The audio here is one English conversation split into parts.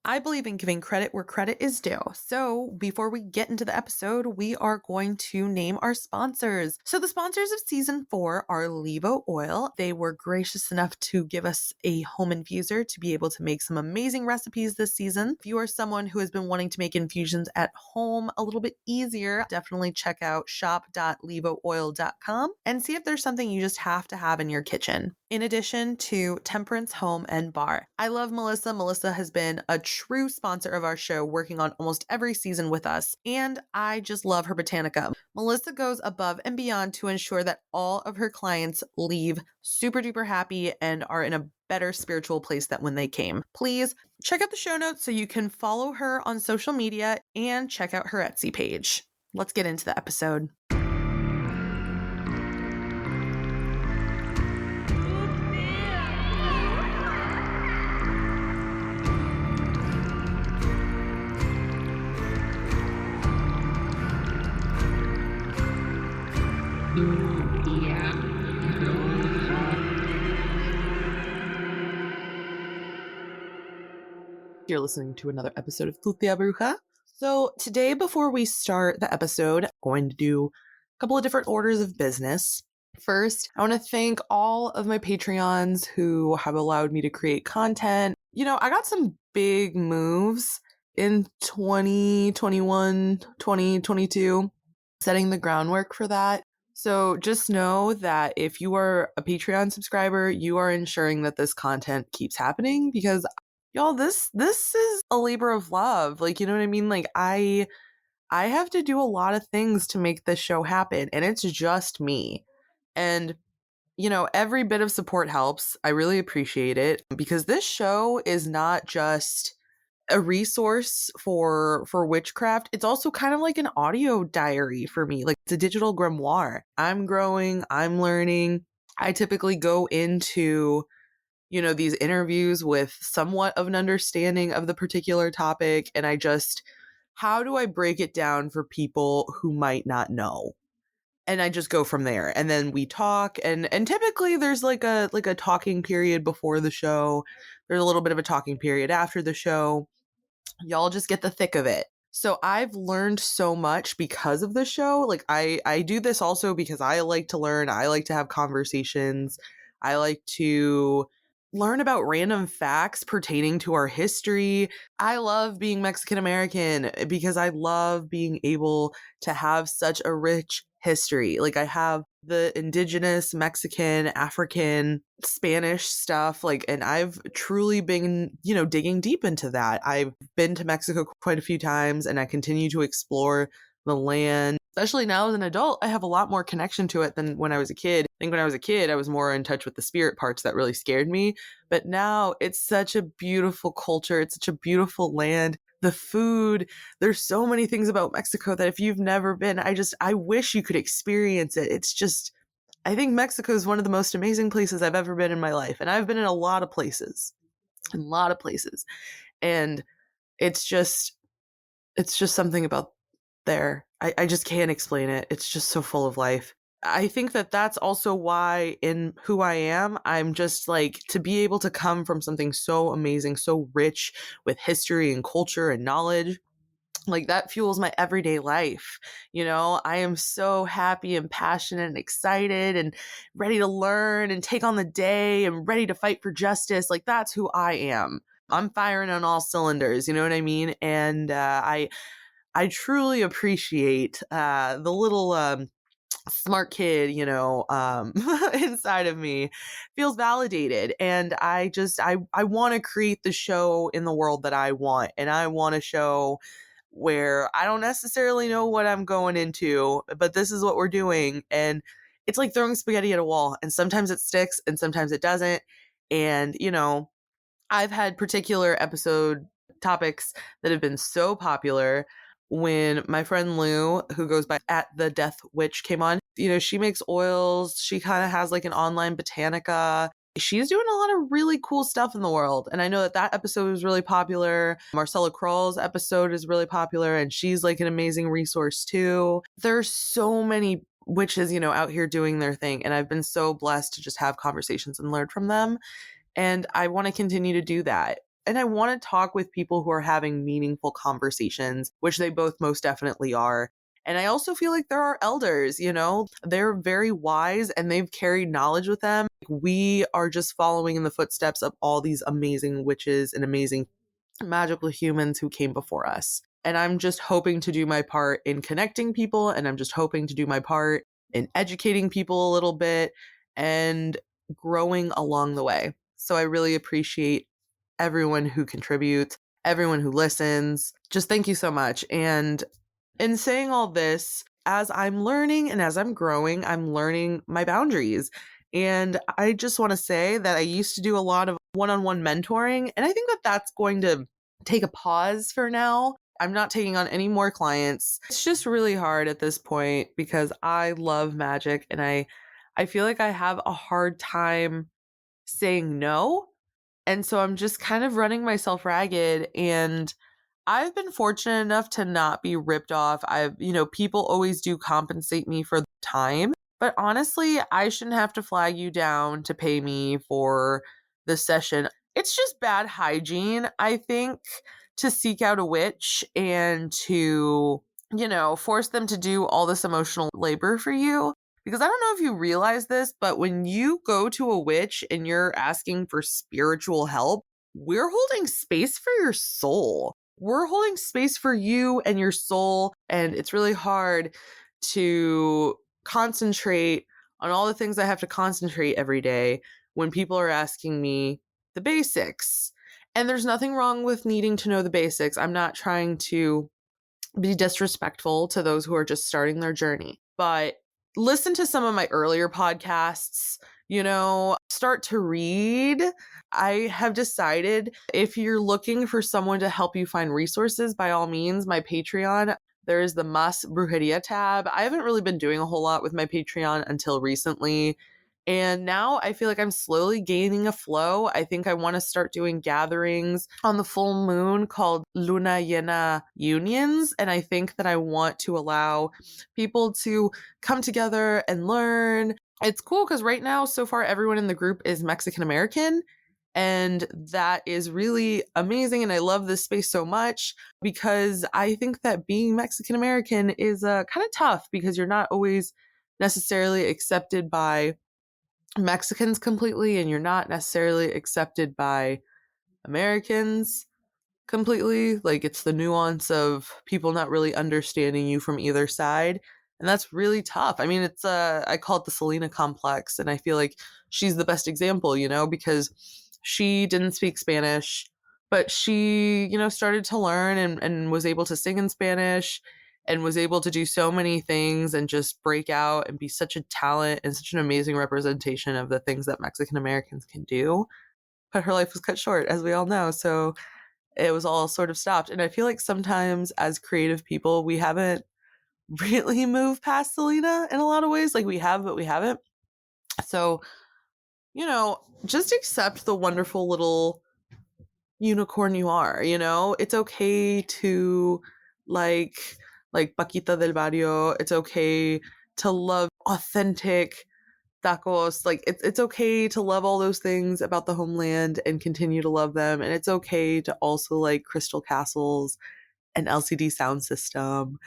I believe in giving credit where credit is due. So before we get into the episode, we are going to name our sponsors. So the sponsors of season 4 are Levo Oil. They were gracious enough to give us a home infuser to be able to make some amazing recipes this season. If you are someone who has been wanting to make infusions at home a little bit easier, definitely check out shop.levooil.com and see if there's something you just have to have in your kitchen. In addition to Temperance Home and Bar. I love Melissa. Melissa has been a true sponsor of our show, working on almost every season with us, and I just love her Botanica. Melissa goes above and beyond to ensure that all of her clients leave super duper happy and are in a better spiritual place than when they came. Please check out the show notes so you can follow her on social media and check out her Etsy page. Let's get into the episode. You're listening to another episode of Tutia Bruja. So today, before we start the episode, I'm going to do a couple of different orders of business. First, I want to thank all of my Patreons who have allowed me to create content. You know, I got some big moves in 2021, 2022, setting the groundwork for that. So just know that if you are a Patreon subscriber, you are ensuring that this content keeps happening because y'all, this is a labor of love. Like, you know what I mean? Like I have to do a lot of things to make this show happen, and it's just me. And you know, every bit of support helps. I really appreciate it because this show is not just a resource for witchcraft. It's also kind of like an audio diary for me. Like it's a digital grimoire. I'm growing, I'm learning. I typically go into these interviews with somewhat of an understanding of the particular topic. And how do I break it down for people who might not know? And I just go from there. And then we talk and typically there's like a talking period before the show. There's a little bit of a talking period after the show. Y'all just get the thick of it. So I've learned so much because of the show. Like I do this also because I like to learn. I like to have conversations. I like to learn about random facts pertaining to our history. I love being Mexican American because I love being able to have such a rich history. Like I have the indigenous Mexican, African, Spanish stuff, and I've truly been, digging deep into that. I've been to Mexico quite a few times and I continue to explore the land. Especially now as an adult, I have a lot more connection to it than when I was a kid. I think when I was a kid, I was more in touch with the spirit parts that really scared me. But now it's such a beautiful culture. It's such a beautiful land. The food, there's so many things about Mexico that if you've never been, I wish you could experience it. It's just, I think Mexico is one of the most amazing places I've ever been in my life. And I've been in a lot of places. And it's just something about there. I just can't explain it. It's just so full of life. I think that that's also why in who I am, I'm just like to be able to come from something so amazing, so rich with history and culture and knowledge. Like that fuels my everyday life. I am so happy and passionate and excited and ready to learn and take on the day and ready to fight for justice. Like that's who I am. I'm firing on all cylinders. You know what I mean? And I truly appreciate the little smart kid, inside of me feels validated. And I want to create the show in the world that I want. And I want a show where I don't necessarily know what I'm going into, but this is what we're doing. And it's like throwing spaghetti at a wall. And sometimes it sticks and sometimes it doesn't. And, I've had particular episode topics that have been so popular. When my friend Lou, who goes by at the Death Witch, came on, she makes oils. She kind of has like an online botanica. She's doing a lot of really cool stuff in the world. And I know that episode was really popular. Marcella Kroll's episode is really popular and she's like an amazing resource too. There's so many witches, out here doing their thing. And I've been so blessed to just have conversations and learn from them. And I want to continue to do that. And I want to talk with people who are having meaningful conversations, which they both most definitely are. And I also feel like there are elders, they're very wise and they've carried knowledge with them. We are just following in the footsteps of all these amazing witches and amazing magical humans who came before us. And I'm just hoping to do my part in connecting people. And I'm just hoping to do my part in educating people a little bit and growing along the way. So I really appreciate everyone who contributes, everyone who listens. Just thank you so much. And in saying all this, as I'm learning and as I'm growing, I'm learning my boundaries. And I just want to say that I used to do a lot of one-on-one mentoring, and I think that that's going to take a pause for now. I'm not taking on any more clients. It's just really hard at this point because I love magic and I feel like I have a hard time saying no. And so I'm just kind of running myself ragged, and I've been fortunate enough to not be ripped off. People always do compensate me for the time, but honestly, I shouldn't have to flag you down to pay me for the session. It's just bad hygiene, I think, to seek out a witch and to, force them to do all this emotional labor for you. Because I don't know if you realize this, but when you go to a witch and you're asking for spiritual help, we're holding space for your soul. We're holding space for you and your soul. And it's really hard to concentrate on all the things I have to concentrate every day when people are asking me the basics. And there's nothing wrong with needing to know the basics. I'm not trying to be disrespectful to those who are just starting their journey. But listen to some of my earlier podcasts, start to read. I have decided if you're looking for someone to help you find resources, by all means, my Patreon, there is the Mas Brujeria tab. I haven't really been doing a whole lot with my Patreon until recently. And now I feel like I'm slowly gaining a flow. I think I want to start doing gatherings on the full moon called Luna Llena Unions. And I think that I want to allow people to come together and learn. It's cool because right now, so far, everyone in the group is Mexican American. And that is really amazing. And I love this space so much because I think that being Mexican American is kind of tough because you're not always necessarily accepted by Mexicans completely, and you're not necessarily accepted by Americans completely. Like, it's the nuance of people not really understanding you from either side. And that's really tough. I mean, I call it the Selena complex. And I feel like she's the best example, because she didn't speak Spanish, but she, started to learn and was able to sing in Spanish and was able to do so many things and just break out and be such a talent and such an amazing representation of the things that Mexican Americans can do. But her life was cut short, as we all know. So it was all sort of stopped. And I feel like sometimes as creative people, we haven't really moved past Selena in a lot of ways. Like, we have, but we haven't. So, just accept the wonderful little unicorn you are, It's okay to like Paquita del Barrio. It's okay to love authentic tacos. Like, it's okay to love all those things about the homeland and continue to love them. And it's okay to also like Crystal Castles and LCD sound system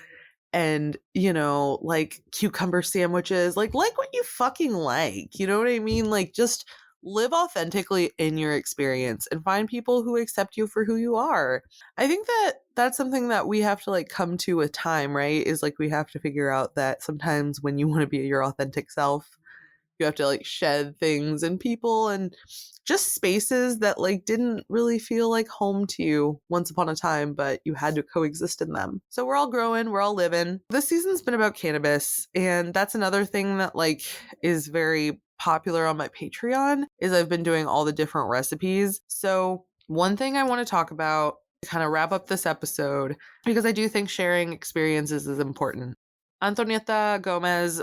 and, like cucumber sandwiches, like what you fucking like, you know what I mean? Like, just live authentically in your experience and find people who accept you for who you are. I think that that's something that we have to like come to with time, right? Is like, we have to figure out that sometimes when you want to be your authentic self, you have to like shed things and people and just spaces that like didn't really feel like home to you once upon a time, but you had to coexist in them. So we're all growing, we're all living. This season's been about cannabis, and that's another thing that like is very popular on my Patreon is I've been doing all the different recipes. So one thing I want to talk about to kind of wrap up this episode, because I do think sharing experiences is important. Antonieta Gomez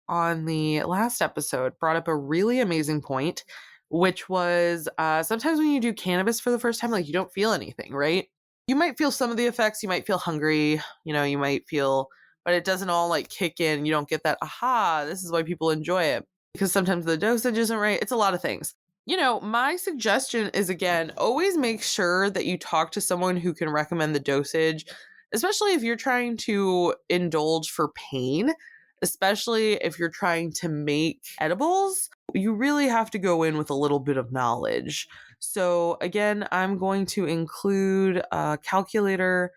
on the last episode brought up a really amazing point, which was sometimes when you do cannabis for the first time, like, you don't feel anything, right? You might feel some of the effects. You might feel hungry, you might feel, but it doesn't all like kick in. You don't get that, aha, this is why people enjoy it. Because sometimes the dosage isn't right. It's a lot of things. My suggestion is, again, always make sure that you talk to someone who can recommend the dosage, especially if you're trying to indulge for pain, especially if you're trying to make edibles. You really have to go in with a little bit of knowledge. So, again, I'm going to include a calculator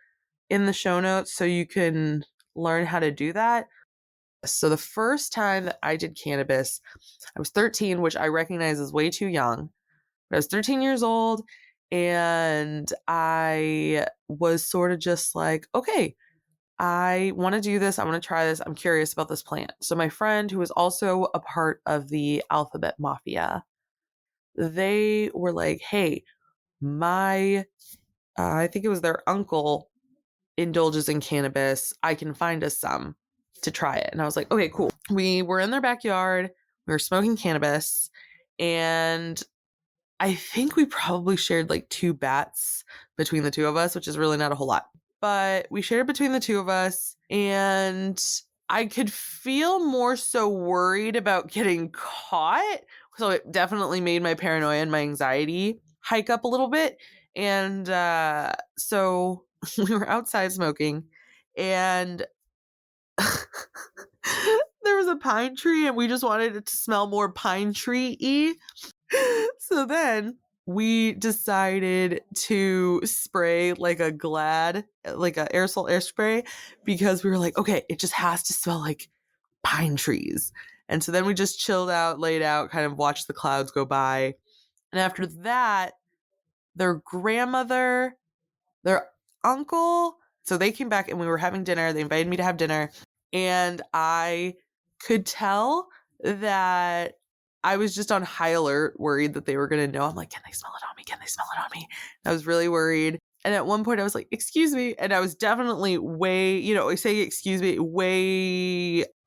in the show notes so you can learn how to do that. So, the first time that I did cannabis, I was 13, which I recognize is way too young. But I was 13 years old, and I was sort of just like, okay, I want to do this. I want to try this. I'm curious about this plant. So my friend, who was also a part of the Alphabet Mafia, they were like, hey, I think it was their uncle indulges in cannabis. I can find us some to try it. And I was like, okay, cool. We were in their backyard. We were smoking cannabis, and I think we probably shared like 2 bats between the two of us, which is really not a whole lot. But we shared between the two of us, and I could feel more so worried about getting caught. So it definitely made my paranoia and my anxiety hike up a little bit. And so we were outside smoking, and there was a pine tree, and we just wanted it to smell more pine tree-y. So then we decided to spray like a Glad, like a aerosol air spray, because we were like, okay, it just has to smell like pine trees. And so then we just chilled out, laid out, kind of watched the clouds go by. And after that, their grandmother, their uncle, so they came back and we were having dinner. They invited me to have dinner. And I could tell that I was just on high alert, worried that they were going to know. I'm like, can they smell it on me? Can they smell it on me? I was really worried. And at one point I was like, excuse me. And I was definitely I say, excuse me,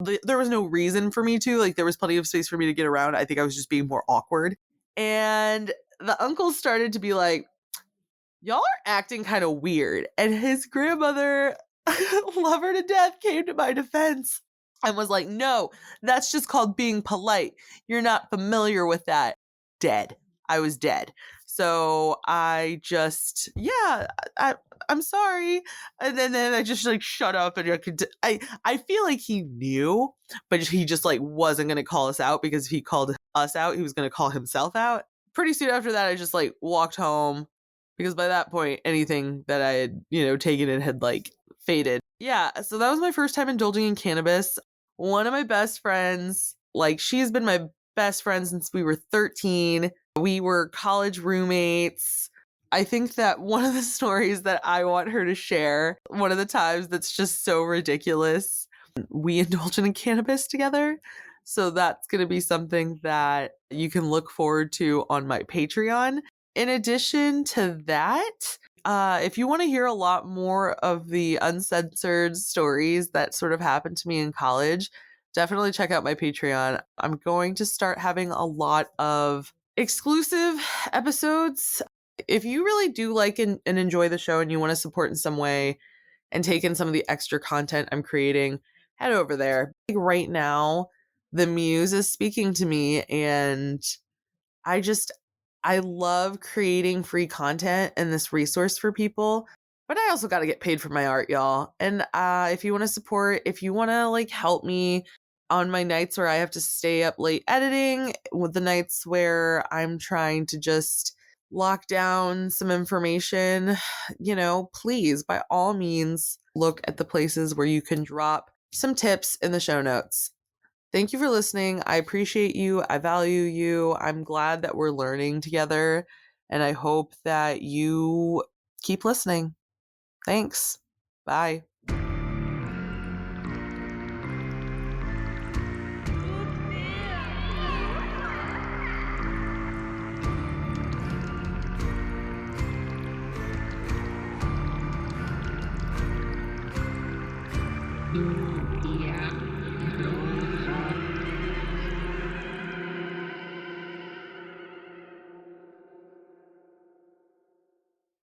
there was no reason for me to, like, there was plenty of space for me to get around. I think I was just being more awkward. And the uncle started to be like, y'all are acting kind of weird. And his grandmother, love her to death, came to my defense and was like, no, that's just called being polite. You're not familiar with that. Dead. I was dead. So I just, I'm sorry. And then I just like shut up, and I feel like he knew, but he just like wasn't going to call us out, because if he called us out, he was going to call himself out. Pretty soon after that, I just like walked home, because by that point, anything that I had, taken in had like faded. Yeah. So that was my first time indulging in cannabis. One of my best friends, like, she's been my best friend since we were 13. We were college roommates. I think that one of the stories that I want her to share, one of the times that's just so ridiculous, we indulged in cannabis together. So that's going to be something that you can look forward to on my Patreon. In addition to that, if you want to hear a lot more of the uncensored stories that sort of happened to me in college, definitely check out my Patreon. I'm going to start having a lot of exclusive episodes. If you really do like and enjoy the show, and you want to support in some way and take in some of the extra content I'm creating, head over there. Like, right now, the muse is speaking to me, and I love creating free content and this resource for people, but I also got to get paid for my art, y'all. And if you want to support, if you want to like help me on my nights where I have to stay up late editing, with the nights where I'm trying to just lock down some information, please, by all means, look at the places where you can drop some tips in the show notes. Thank you for listening. I appreciate you. I value you. I'm glad that we're learning together, and I hope that you keep listening. Thanks. Bye. Yeah.